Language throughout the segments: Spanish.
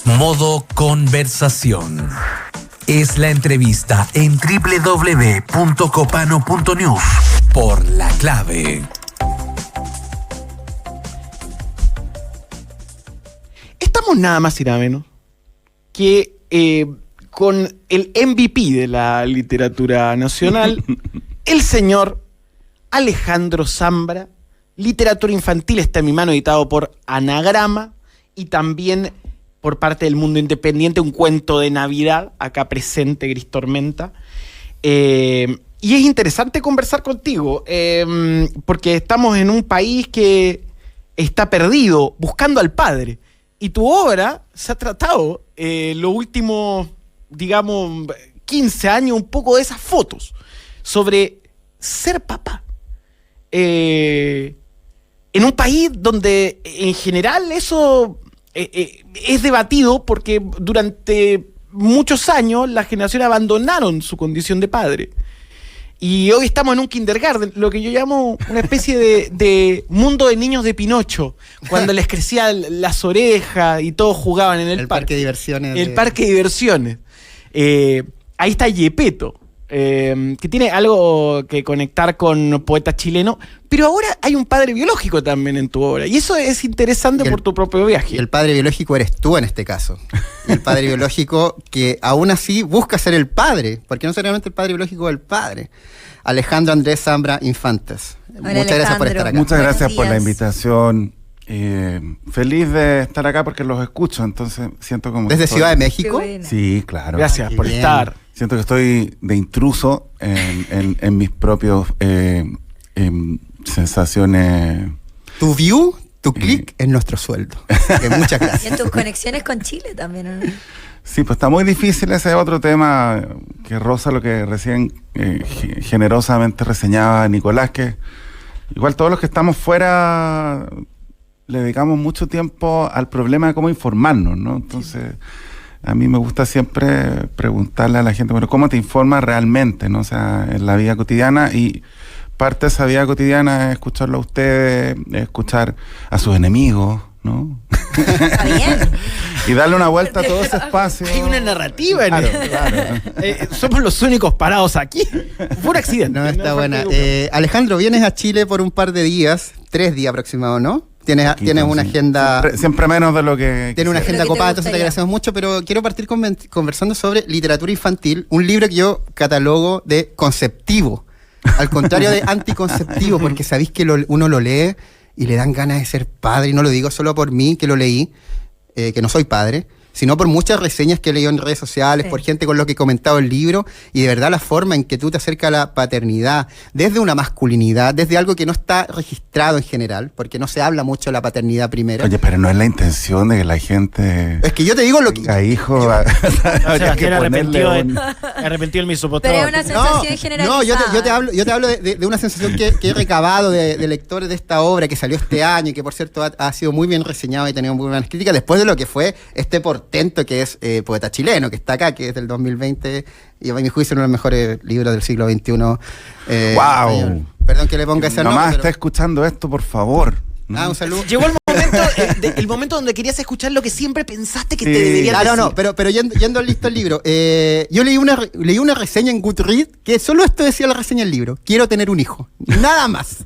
Modo conversación. Es la entrevista en www.copano.news por La Clave. Estamos nada más y nada menos que con el MVP de la literatura nacional, el señor Alejandro Zambra. Literatura infantil está en mi mano, editado por Anagrama, y también por parte del Mundo Independiente, un cuento de Navidad, acá presente, Gris Tormenta. Y es interesante conversar contigo, porque estamos en un país que está perdido, buscando al padre. Y tu obra se ha tratado los últimos, digamos, 15 años, un poco de esas fotos, sobre ser papá. En un país donde en general eso es debatido, porque durante muchos años las generaciones abandonaron su condición de padre. Y hoy estamos en un kindergarten, lo que yo llamo una especie de mundo de niños de Pinocho, cuando les crecían las orejas y todos jugaban en el parque de diversiones. El parque de diversiones. Ahí está Yepeto, que tiene algo que conectar con poeta chileno, pero ahora hay un padre biológico también en tu obra, y eso es interesante por tu propio viaje. Y el padre biológico eres tú en este caso. Y el padre biológico que aún así busca ser el padre, porque no solamente el padre biológico es el padre. Alejandro Andrés Zambra Infantes. Hola, muchas gracias por estar acá. Muchas gracias por la días. invitación. Feliz de estar acá porque los escucho, entonces siento como... ¿Desde estoy... Ciudad de Qué México? buena. Sí, claro. Gracias por bien. estar. Siento que estoy de intruso en mis propios sensaciones. Tu view, tu click es nuestro sueldo. Muchas Y gracias. en tus conexiones con Chile también, ¿o no? Sí, pues está muy difícil. Ese otro tema que roza lo que recién generosamente reseñaba Nicolás, que igual todos los que estamos fuera le dedicamos mucho tiempo al problema de cómo informarnos, ¿no? Entonces, a mí me gusta siempre preguntarle a la gente, bueno, ¿cómo te informas realmente, ¿no? O sea, en la vida cotidiana, y parte de esa vida cotidiana es escucharlo a ustedes, escuchar a sus enemigos, ¿no? Está bien. Y darle una vuelta a todo ese espacio. Hay una narrativa en Claro, esto. claro. Somos los únicos parados aquí. Fue un accidente. No, está fue buena. peluca. Alejandro, vienes a Chile por un par de días, 3 días aproximados, ¿no? Tienes una Sí. agenda... Siempre menos de lo que... Tiene una agenda Lo que te copada, gusta entonces te ya. agradecemos mucho, pero quiero partir conversando sobre literatura infantil, un libro que yo catalogo de conceptivo, al contrario de anticonceptivo, porque sabéis que uno lo lee y le dan ganas de ser padre, y no lo digo solo por mí, que lo leí, que no soy padre, sino por muchas reseñas que he leído en redes sociales, Sí. por gente con lo que he comentado el libro, y de verdad la forma en que tú te acercas a la paternidad, desde una masculinidad, desde algo que no está registrado en general, porque no se habla mucho de la paternidad primero. Oye, pero no es la intención de que la gente... Es que yo te digo lo que... tenga hijos. Sebastián arrepentido del misopotrol. Pero es una sensación generalizada. No, yo te hablo de una sensación que he recabado de lectores de esta obra que salió este año y que por cierto ha sido muy bien reseñado y tenido muy buenas críticas después de lo que fue este portento que es poeta chileno, que está acá, que es del 2020 y a mi juicio uno de los mejores libros del siglo XXI. ¡Wow! Español. Perdón que le ponga ese nombre. Mamá, pero- está escuchando esto, por favor. ¿No? un saludo. Llegó el momento, el momento donde querías escuchar lo que siempre pensaste que Sí. te deberían Ah, decir. no, pero yendo listo al libro. Yo leí una reseña en Goodreads que solo esto decía la reseña del libro. Quiero tener un hijo. Nada más.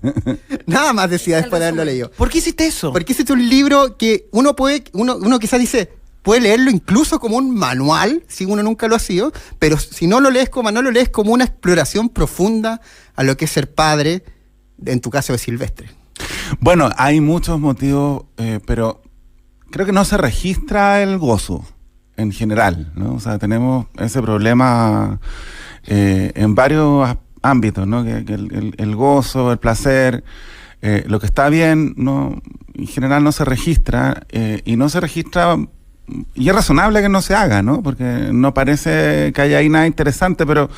Nada más decía después de haberlo leído. ¿Por qué hiciste eso? Porque ese es un libro que uno quizás dice, puede leerlo incluso como un manual, si uno nunca lo ha sido, pero si no lo lees como manual, lo lees como una exploración profunda a lo que es ser padre, en tu caso de Silvestre. Bueno, hay muchos motivos, pero creo que no se registra el gozo en general, ¿no? O sea, tenemos ese problema en varios ámbitos, ¿no? Que el gozo, el placer, lo que está bien, no, en general no se registra, y no se registra, y es razonable que no se haga, ¿no? Porque no parece que haya ahí nada interesante, pero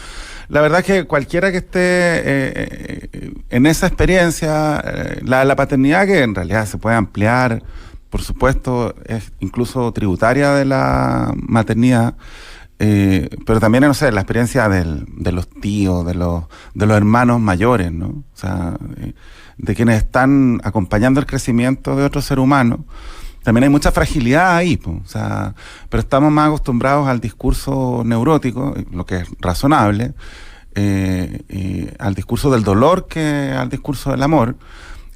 la verdad es que cualquiera que esté en esa experiencia, la paternidad, que en realidad se puede ampliar, por supuesto, es incluso tributaria de la maternidad, pero también, no sé, la experiencia de los tíos, de los hermanos mayores, ¿no? O sea, de quienes están acompañando el crecimiento de otro ser humano. también hay mucha fragilidad ahí, po, o sea, pero estamos más acostumbrados al discurso neurótico, lo que es razonable, al discurso del dolor que al discurso del amor.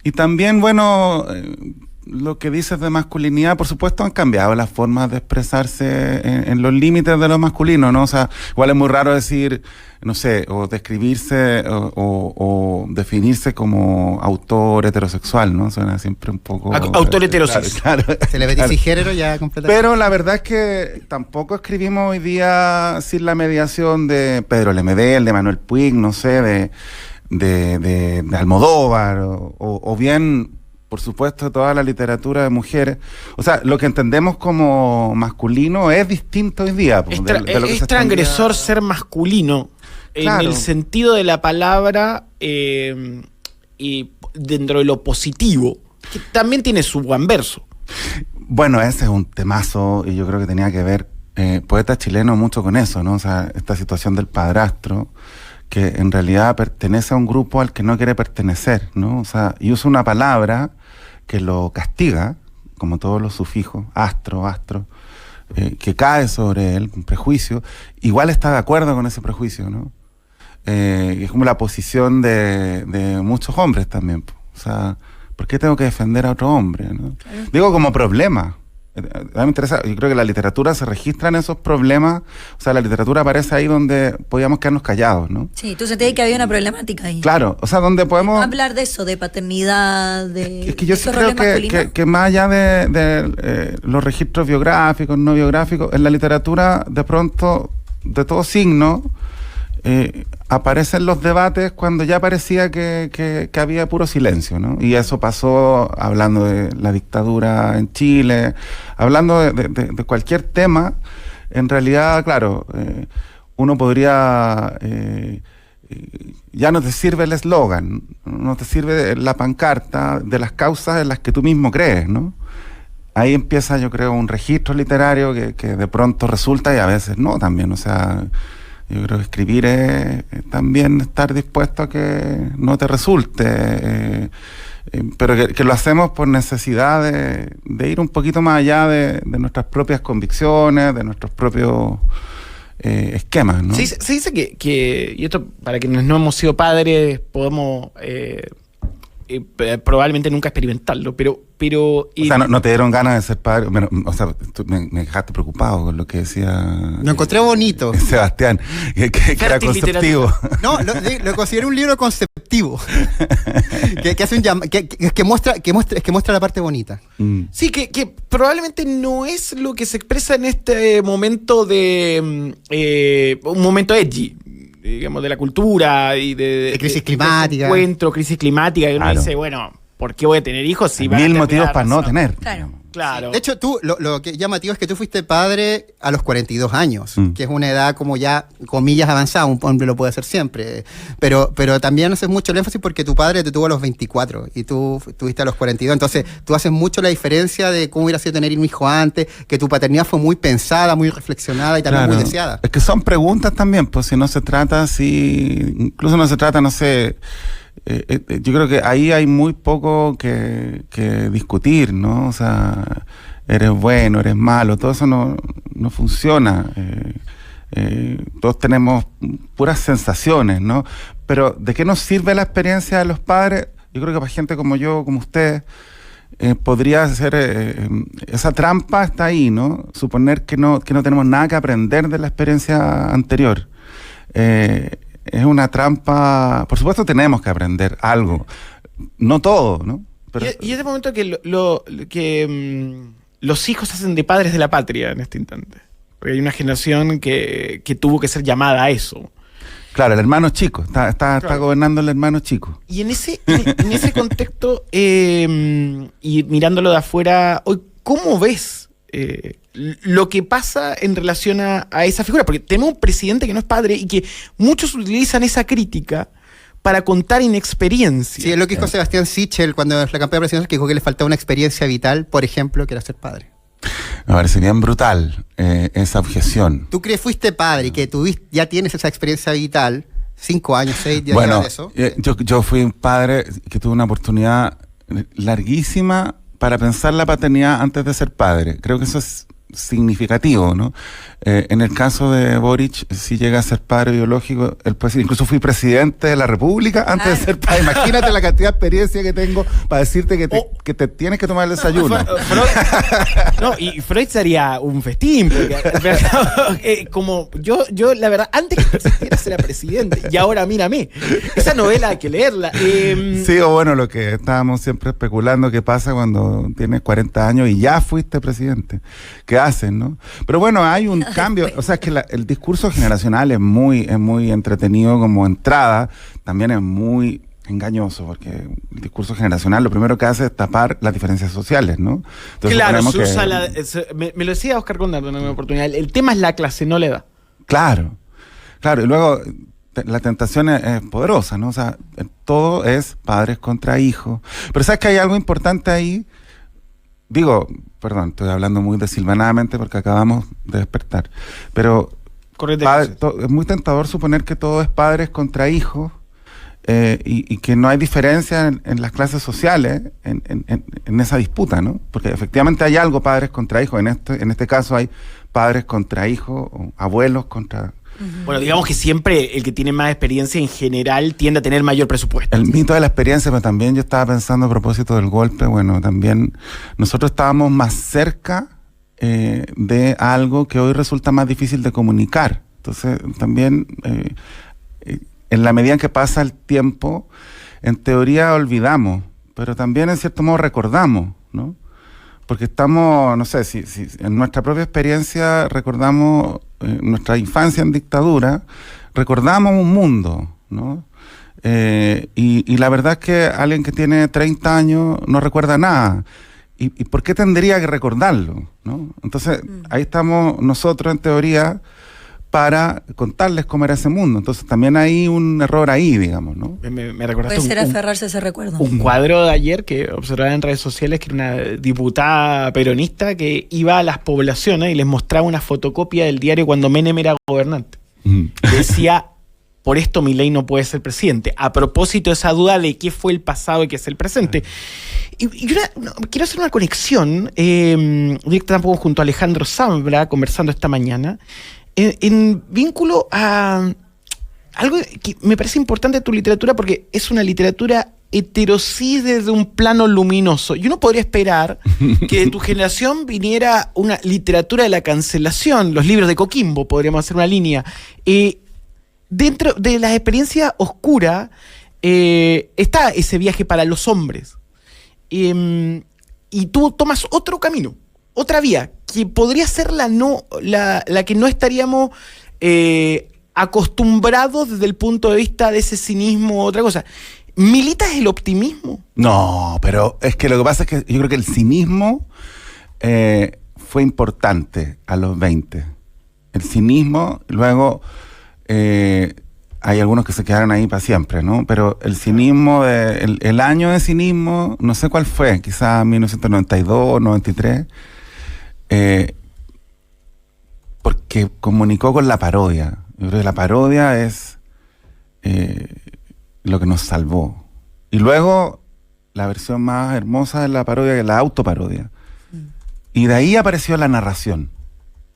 Y también, bueno, lo que dices de masculinidad, por supuesto, han cambiado las formas de expresarse en los límites de lo masculino, ¿no? O sea, igual es muy raro decir, no sé, o describirse o definirse como autor heterosexual, ¿no? Suena siempre un poco... Autor heterosexual. Claro. Se le ve Claro. género ya completamente. Pero la verdad es que tampoco escribimos hoy día sin la mediación de Pedro Lemebel, de Manuel Puig, no sé, de Almodóvar, o bien, por supuesto, toda la literatura de mujeres. O sea, lo que entendemos como masculino es distinto hoy día. Es transgresor ser masculino, Claro. en el sentido de la palabra, y dentro de lo positivo, que también tiene su anverso. Bueno, ese es un temazo y yo creo que tenía que ver poeta chileno mucho con eso, ¿no? O sea, esta situación del padrastro, que en realidad pertenece a un grupo al que no quiere pertenecer, ¿no? O sea, y usa una palabra que lo castiga, como todos los sufijos, astro, que cae sobre él, un prejuicio. Igual está de acuerdo con ese prejuicio, ¿no? Es como la posición de muchos hombres también, o sea, ¿por qué tengo que defender a otro hombre, ¿no? Claro. Digo, como problema. A mí me interesa, yo creo que la literatura se registra en esos problemas, o sea, la literatura aparece ahí donde podíamos quedarnos callados, ¿no? Sí, tú sentías que había una problemática ahí. Claro, o sea, donde podemos... Hablar de eso, de paternidad, de... Es que yo sí creo que más allá de los registros biográficos, no biográficos, en la literatura, de pronto, de todo signo, aparecen los debates cuando ya parecía que había puro silencio, ¿no? Y eso pasó hablando de la dictadura en Chile, hablando de cualquier tema. En realidad, claro, uno podría... ya no te sirve el eslogan, no te sirve la pancarta de las causas en las que tú mismo crees, ¿no? Ahí empieza, yo creo, un registro literario que de pronto resulta y a veces no también, o sea... Yo creo que escribir es también estar dispuesto a que no te resulte, pero que lo hacemos por necesidad de ir un poquito más allá de nuestras propias convicciones, de nuestros propios esquemas, ¿no? Se dice que, y esto para quienes no hemos sido padres, podemos probablemente nunca experimentarlo, pero o sea, no te dieron ganas de ser padre. Bueno, o sea, tú me dejaste preocupado con lo que decía... Lo encontré bonito. Sebastián, que era conceptivo. No, lo considero un libro conceptivo. que hace que muestra la parte bonita. Sí, que probablemente no es lo que se expresa en este momento un momento edgy, digamos, de la cultura y de crisis climática. Encuentro, crisis climática, y uno dice, bueno, ¿por qué voy a tener hijos si hay mil motivos para no tener? Claro. De hecho, tú, lo que es llamativo es que tú fuiste padre a los 42 años, que es una edad como ya, comillas, avanzada, un hombre lo puede hacer siempre, pero también haces mucho el énfasis porque tu padre te tuvo a los 24 y tú tuviste a los 42, entonces tú haces mucho la diferencia de cómo hubiera sido tener un hijo antes, que tu paternidad fue muy pensada, muy reflexionada y también muy deseada. Es que son preguntas también, pues si no se trata, incluso no se trata, no sé... yo creo que ahí hay muy poco que discutir, ¿no? O sea, eres bueno, eres malo, todo eso no funciona. Todos tenemos puras sensaciones, ¿no? Pero ¿de qué nos sirve la experiencia de los padres? Yo creo que para gente como yo, como usted, podría ser... esa trampa está ahí, ¿no? Suponer que no tenemos nada que aprender de la experiencia anterior. Es una trampa. Por supuesto tenemos que aprender algo, no todo, ¿no? Pero, y es el momento que los hijos hacen de padres de la patria en este instante, porque hay una generación que tuvo que ser llamada a eso. Claro, el hermano chico, está gobernando el hermano chico. Y en ese contexto, y mirándolo de afuera, hoy, ¿cómo ves lo que pasa en relación a esa figura? Porque tenemos un presidente que no es padre y que muchos utilizan esa crítica para contar inexperiencia. Sí, es lo que dijo Sebastián Sichel cuando en la campaña presidencial, que dijo que le faltaba una experiencia vital, por ejemplo, que era ser padre. Me parece bien brutal esa objeción. Tú fuiste padre y que ya tienes esa experiencia vital, 5 años, 6 bueno, de eso. Yo fui un padre que tuvo una oportunidad larguísima para pensar la paternidad antes de ser padre. Creo que eso es significativo, ¿no? En el caso de Boric, si llega a ser padre biológico, él puede decir, incluso fui presidente de la República antes de ser padre. Imagínate la cantidad de experiencia que tengo para decirte que te tienes que tomar el desayuno. Y Freud sería un festín, porque como yo la verdad, antes que existiera era presidente, y ahora mírame. Esa novela hay que leerla. Sí, o bueno, lo que estábamos siempre especulando, qué pasa cuando tienes 40 años y ya fuiste presidente. ¿Qué hacen, no? Pero bueno, hay un cambio, o sea, es que el discurso generacional es muy entretenido como entrada, también es muy engañoso, porque el discurso generacional lo primero que hace es tapar las diferencias sociales, ¿no? Entonces, claro, se usa me lo decía Oscar Condardo en una oportunidad, el tema es la clase, no la edad. Claro, y luego la tentación es poderosa, ¿no? O sea, todo es padres contra hijos, pero ¿sabes que hay algo importante ahí? Digo, perdón, estoy hablando muy desilvanadamente porque acabamos de despertar, pero es muy tentador suponer que todo es padres contra hijos y que no hay diferencia en las clases sociales en esa disputa, ¿no? Porque efectivamente hay algo padres contra hijos, en este caso hay padres contra hijos, o abuelos contra... Bueno, digamos que siempre el que tiene más experiencia en general tiende a tener mayor presupuesto. El mito de la experiencia, pero también yo estaba pensando a propósito del golpe, bueno, también nosotros estábamos más cerca de algo que hoy resulta más difícil de comunicar. Entonces, también en la medida en que pasa el tiempo, en teoría olvidamos, pero también en cierto modo recordamos, ¿no? Porque estamos, no sé, si en nuestra propia experiencia recordamos nuestra infancia en dictadura, recordamos un mundo, ¿no? Y la verdad es que alguien que tiene 30 años no recuerda nada. ¿Y por qué tendría que recordarlo, ¿no? Entonces, ahí estamos nosotros, en teoría, para contarles cómo era ese mundo. Entonces también hay un error ahí, digamos, ¿no? Me recordaste puede ser aferrarse a ese recuerdo. Un cuadro de ayer que observaba en redes sociales, que era una diputada peronista que iba a las poblaciones y les mostraba una fotocopia del diario cuando Menem era gobernante. Decía, por esto Milei no puede ser presidente. A propósito de esa duda de qué fue el pasado y qué es el presente. Y quiero hacer una conexión directa tampoco junto a Alejandro Zambra, conversando esta mañana, en vínculo a algo que me parece importante de tu literatura, porque es una literatura heterosis desde un plano luminoso. Y uno podría esperar que de tu generación viniera una literatura de la cancelación, los libros de Coquimbo, podríamos hacer una línea. Dentro de la experiencia oscura está ese viaje para los hombres. Y tú tomas otro camino, otra vía, que podría ser la que no estaríamos acostumbrados desde el punto de vista de ese cinismo o otra cosa. ¿Militas el optimismo? No, pero es que lo que pasa es que yo creo que el cinismo fue importante a los 20. El cinismo, luego hay algunos que se quedaron ahí para siempre, ¿no? Pero el cinismo, el año de cinismo, no sé cuál fue, quizás 1992, 93, porque comunicó con la parodia. Yo creo que la parodia es lo que nos salvó. Y luego la versión más hermosa de la parodia, que es la autoparodia. Y de ahí apareció la narración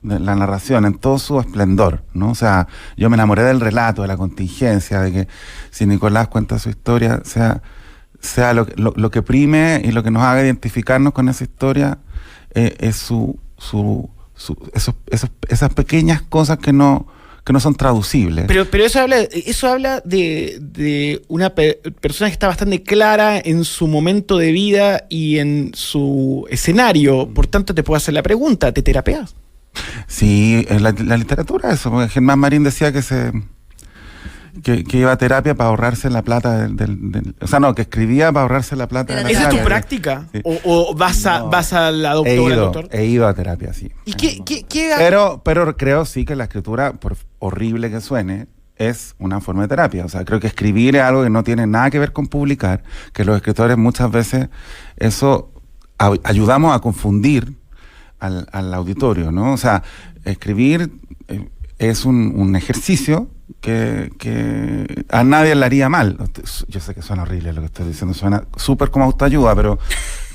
en todo su esplendor, ¿no? O sea, yo me enamoré del relato, de la contingencia, de que si Nicolás cuenta su historia, sea lo que prime y lo que nos haga identificarnos con esa historia, es esas pequeñas cosas que no son traducibles. Pero eso habla de una persona que está bastante clara en su momento de vida y en su escenario. Por tanto, te puedo hacer la pregunta, ¿te terapeas? Sí, la literatura, eso. Porque Germán Marín decía que iba a terapia para ahorrarse la plata o sea, no, que escribía para ahorrarse la plata. ¿Esa es tu práctica? Sí. ¿O vas a la doctora, doctor? He ido a terapia, sí. ¿Y qué? Pero creo sí que la escritura, por horrible que suene, es una forma de terapia. O sea, creo que escribir es algo que no tiene nada que ver con publicar, que los escritores muchas veces eso ayudamos a confundir al auditorio, ¿no? O sea, escribir es un ejercicio que a nadie le haría mal. Yo sé que suena horrible lo que estoy diciendo, suena súper como autoayuda,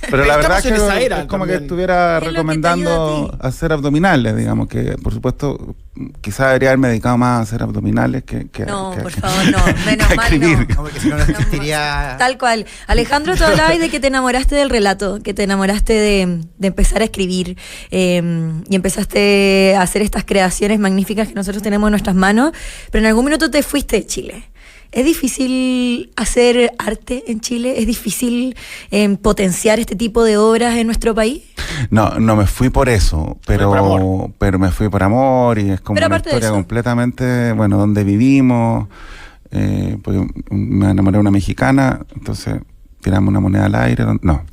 Pero la verdad es que en esa era es como también. que estuviera Es lo que te ayuda recomendando a ti. hacer abdominales, digamos, que por supuesto quizás debería haberme dedicado más a hacer abdominales que No, que- por que- favor, no. Menos que mal, escribir. no. No, porque si no, no existiría. Tal cual. Alejandro, tú hablabas de que te enamoraste del relato, que te enamoraste de empezar a escribir y empezaste a hacer estas creaciones magníficas que nosotros tenemos en nuestras manos, pero en algún minuto te fuiste de Chile. ¿Es difícil hacer arte en Chile? ¿Es difícil potenciar este tipo de obras en nuestro país? No me fui por eso, pero por amor. me fui por amor y es como Pero una aparte de historia eso. completamente, bueno, donde vivimos, porque me enamoré de una mexicana, entonces tiramos una moneda al aire, no,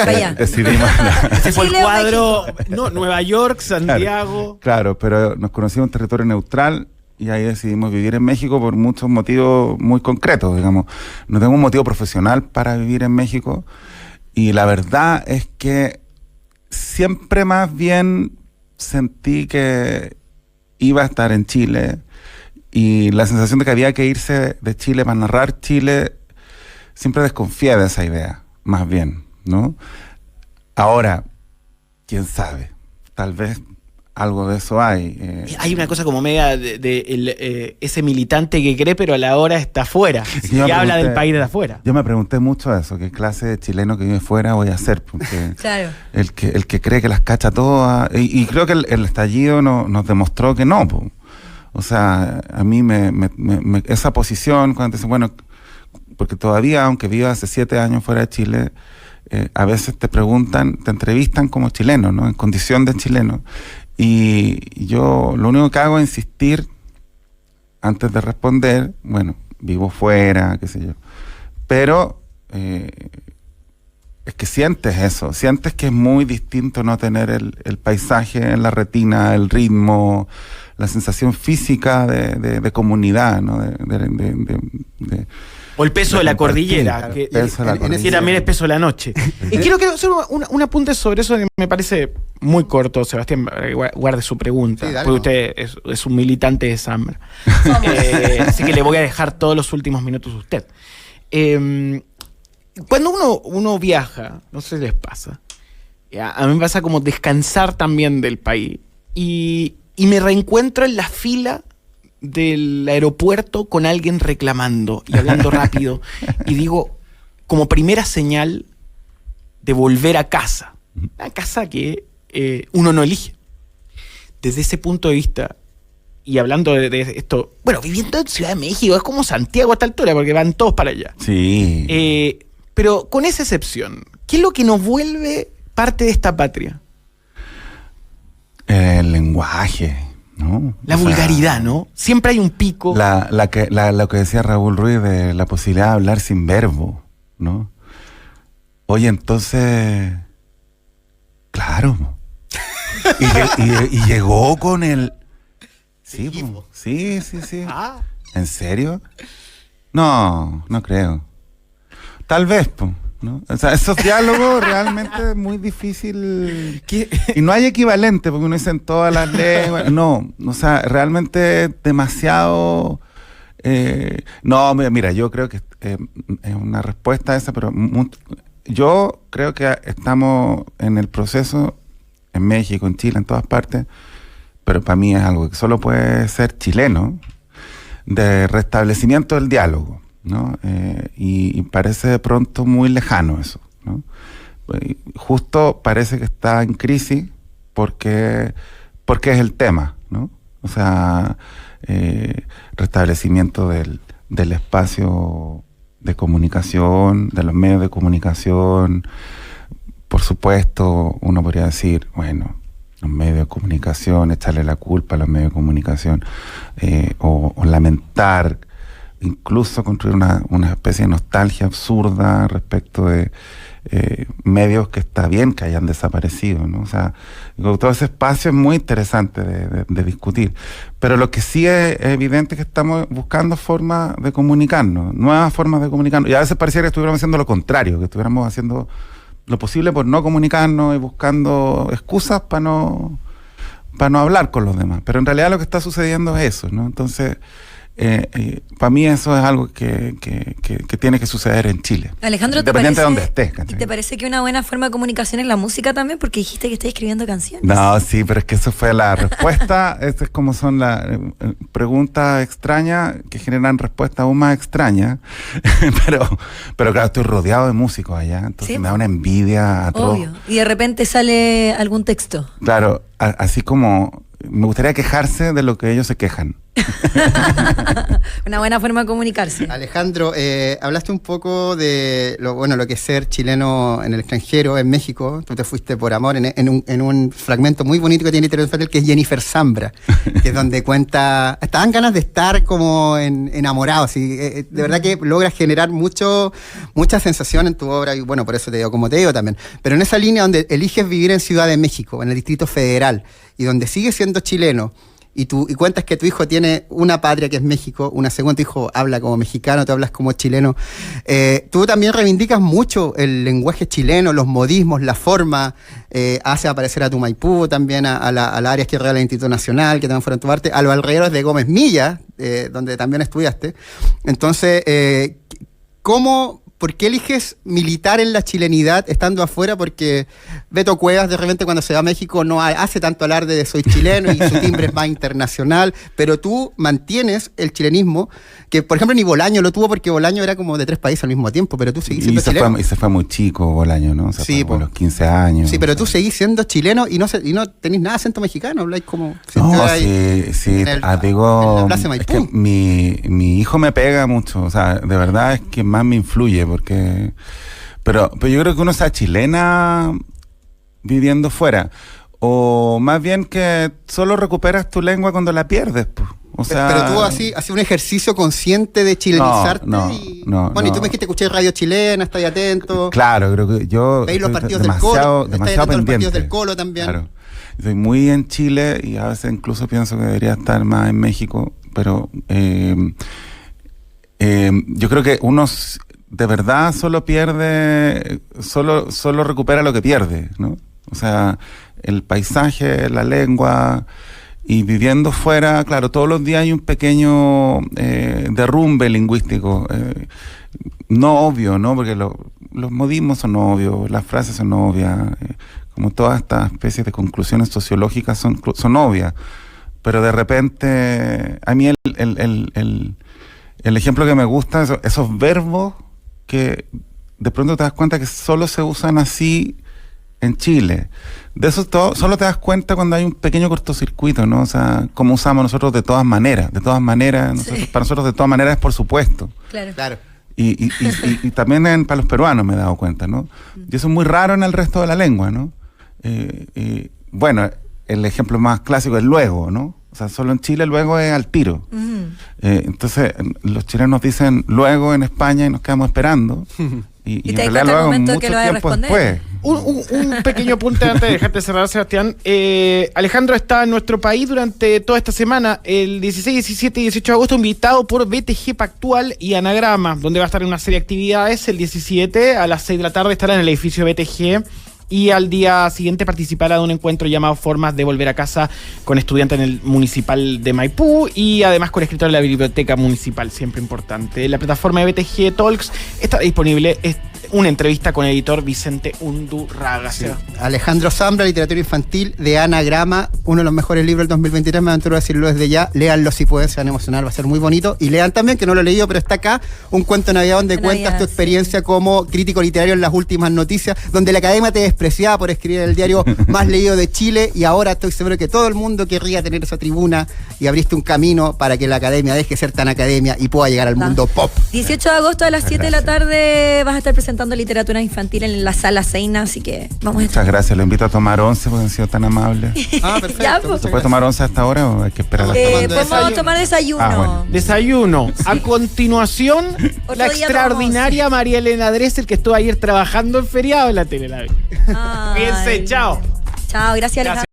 Vaya. decidimos, Ese fue el Chile o cuadro. No, Nueva York, Santiago. claro, pero nos conocimos en territorio neutral y ahí decidimos vivir en México por muchos motivos muy concretos, digamos. No tengo un motivo profesional para vivir en México y la verdad es que siempre más bien sentí que iba a estar en Chile y la sensación de que había que irse de Chile para narrar Chile, siempre desconfié de esa idea, más bien, ¿no? Ahora, quién sabe, tal vez algo de eso hay. Hay una cosa como media ese militante que cree, pero a la hora está afuera. que Y yo me habla del pregunté- país de afuera. Yo me pregunté mucho eso, qué clase de chileno que vive fuera voy a ser, porque Claro. el que cree que las cacha todas, y creo que el estallido nos demostró que no, po. O sea, a mí esa posición, cuando te dicen, bueno, porque todavía, aunque viva hace 7 años fuera de Chile, a veces te preguntan, te entrevistan como chileno, ¿no? En condición de chileno. Y yo lo único que hago es insistir antes de responder, bueno, vivo fuera, qué sé yo. Pero es que sientes eso, sientes que es muy distinto no tener el paisaje en la retina, el ritmo, la sensación física de comunidad, ¿no? O el peso de la compartir, cordillera, claro, que, peso de la que cordillera. también es peso de la noche. Y quiero hacer un apunte sobre eso que me parece muy corto, Sebastián, para que guarde su pregunta, Sí, dale, porque no. usted es un militante de Zambra. Así que le voy a dejar todos los últimos minutos a usted. Cuando uno viaja, no sé si les pasa, a mí me pasa como descansar también del país y me reencuentro en la fila del aeropuerto con alguien reclamando y hablando rápido y digo, como primera señal de volver a casa, a casa que uno no elige. Desde ese punto de vista, y hablando de esto, bueno, viviendo en Ciudad de México, es como Santiago a esta altura, porque van todos para allá. Sí. Pero con esa excepción, ¿qué es lo que nos vuelve parte de esta patria? El lenguaje, ¿no? La O sea, vulgaridad, ¿no? Siempre hay un pico. lo que decía Raúl Ruiz de la posibilidad de hablar sin verbo, ¿no? Oye, entonces, claro. Y llegó con el... Sí, po. Sí. Ah, ¿En serio? No creo. Tal vez, po, ¿no? O sea, esos diálogos realmente es muy difícil. ¿qué? Y no hay equivalente, porque uno dice en todas las lenguas. No, o sea, realmente demasiado... no, mira, yo creo que es una respuesta a esa, pero yo creo que estamos en el proceso, en México, en Chile, en todas partes, pero para mí es algo que solo puede ser chileno, de restablecimiento del diálogo, ¿no? Y parece de pronto muy lejano eso, ¿no? Justo parece que está en crisis porque es el tema, ¿no? O sea, restablecimiento del espacio de comunicación, de los medios de comunicación. Por supuesto, uno podría decir, bueno, los medios de comunicación, echarle la culpa a los medios de comunicación, o lamentar, incluso construir una especie de nostalgia absurda respecto de medios que está bien que hayan desaparecido, ¿no? O sea, todo ese espacio es muy interesante de discutir, pero lo que sí es evidente es que estamos buscando formas de comunicarnos, nuevas formas de comunicarnos, y a veces pareciera que estuviéramos haciendo lo contrario, que estuviéramos haciendo lo posible por no comunicarnos y buscando excusas para no hablar con los demás, pero en realidad lo que está sucediendo es eso, ¿no? Entonces, Para mí eso es algo que tiene que suceder en Chile. Alejandro, independiente de donde estés. ¿y te parece que una buena forma de comunicación es la música también? Porque dijiste que estás escribiendo canciones. No, sí, pero es que eso fue la respuesta. Estas es como son las preguntas extrañas que generan respuestas aún más extrañas. pero claro, estoy rodeado de músicos allá, entonces Sí, me da una envidia atroz. Obvio. Y de repente sale algún texto. Claro, así como me gustaría quejarse de lo que ellos se quejan. Una buena forma de comunicarse. Alejandro, hablaste un poco de lo que es ser chileno en el extranjero, en México. Tú te fuiste por amor en un fragmento muy bonito que tiene Literatura Infantil, que es Jennifer Zambra, que es donde cuenta. Estaban ganas de estar como enamorado. Así, de verdad que logras generar mucha sensación en tu obra, y bueno, por eso te digo como te digo también. Pero en esa línea donde eliges vivir en Ciudad de México, en el Distrito Federal, y donde sigues siendo chileno, y cuentas que tu hijo tiene una patria que es México, una segunda, tu hijo habla como mexicano, tú hablas como chileno. Tú también reivindicas mucho el lenguaje chileno, los modismos, la forma, hace aparecer a tu Maipú también, a la área izquierda del Instituto Nacional, que también fueron tu parte, a los alrededores de Gómez Milla, donde también estudiaste. Entonces, ¿por qué eliges militar en la chilenidad estando afuera? Porque Beto Cuevas de repente cuando se va a México no hace tanto alarde de soy chileno y su timbre es más internacional, pero tú mantienes el chilenismo, que por ejemplo ni Bolaño lo tuvo porque Bolaño era como de 3 países al mismo tiempo, pero tú seguís siendo chileno. Y se fue muy chico Bolaño, ¿no? Sí, fue a los 15 años. Sí, pero tú seguís siendo chileno y no tenés nada de acento mexicano, habláis como... No, sí, digo, en la Plaza es Maipú. que mi hijo me pega mucho, o sea, de verdad es que más me influye, porque pero yo creo que uno sea chilena viviendo fuera, o más bien que solo recuperas tu lengua cuando la pierdes, pues. O sea, pero tú haces un ejercicio consciente de chilenizarte. No, y tú me dijiste, escuché radio chilena, estoy atento. Claro, creo que yo veis los estoy partidos del Colo, demasiado pendiente. Los partidos del Colo también. Claro. Estoy muy en Chile y a veces incluso pienso que debería estar más en México, pero yo creo que uno de verdad solo recupera lo que pierde, ¿no? O sea, el paisaje, la lengua, y viviendo fuera, claro, todos los días hay un pequeño derrumbe lingüístico, no obvio, ¿no? Porque los modismos son obvios, las frases son obvias, como todas estas especies de conclusiones sociológicas son obvias, pero de repente, a mí el ejemplo que me gusta, esos verbos que de pronto te das cuenta que solo se usan así en Chile. De eso solo te das cuenta cuando hay un pequeño cortocircuito, ¿no? O sea, cómo usamos nosotros de todas maneras. De todas maneras, Sí. para nosotros de todas maneras es por supuesto. Claro. Y también para los peruanos me he dado cuenta, ¿no? Y eso es muy raro en el resto de la lengua, ¿no? Bueno, el ejemplo más clásico es luego, ¿no? O sea, solo en Chile luego es al tiro. Entonces, los chilenos dicen luego en España y nos quedamos esperando. Y en te das realidad cuenta al luego momento mucho que lo vas a tiempo responder. después. Un pequeño punto antes de dejarte cerrar, Sebastián. Alejandro está en nuestro país durante toda esta semana, el 16, 17 y 18 de agosto, invitado por BTG Pactual y Anagrama, donde va a estar en una serie de actividades. El 17 a las 6 de la tarde estará en el edificio BTG. Y al día siguiente participará de un encuentro llamado Formas de Volver a Casa con estudiantes en el Municipal de Maipú y además con escritores de la Biblioteca Municipal, siempre importante. La plataforma de BTG Talks está disponible una entrevista con el editor Vicente Undurraga. Sí. Alejandro Zambra, Literatura Infantil de Anagrama, uno de los mejores libros del 2023, me aventuro a decirlo desde ya. Léanlo si pueden, se van a emocionar, va a ser muy bonito. Y lean también, que no lo he leído, pero está acá, un cuento de Navidad donde cuentas tu experiencia como crítico literario en las últimas noticias, donde la academia te despreciaba por escribir el diario más leído de Chile, y ahora estoy seguro que todo el mundo querría tener esa tribuna, y abriste un camino para que la academia deje de ser tan academia y pueda llegar al mundo pop. 18 de agosto a las 7 de la tarde vas a estar presentando literatura infantil en la Sala Seina, así que vamos a estar. Muchas gracias, lo invito a tomar 11 porque han sido tan amables. Perfecto. Ya, pues. ¿Se puede tomar 11 hasta ahora o hay que esperar hasta Podemos tomar desayuno. Bueno. Desayuno. A continuación, Otro la día extraordinaria María Elena Dressel, que estuvo ayer trabajando en feriado en la tele. Ay. Fíjense, chao. Chao, gracias Alejandro.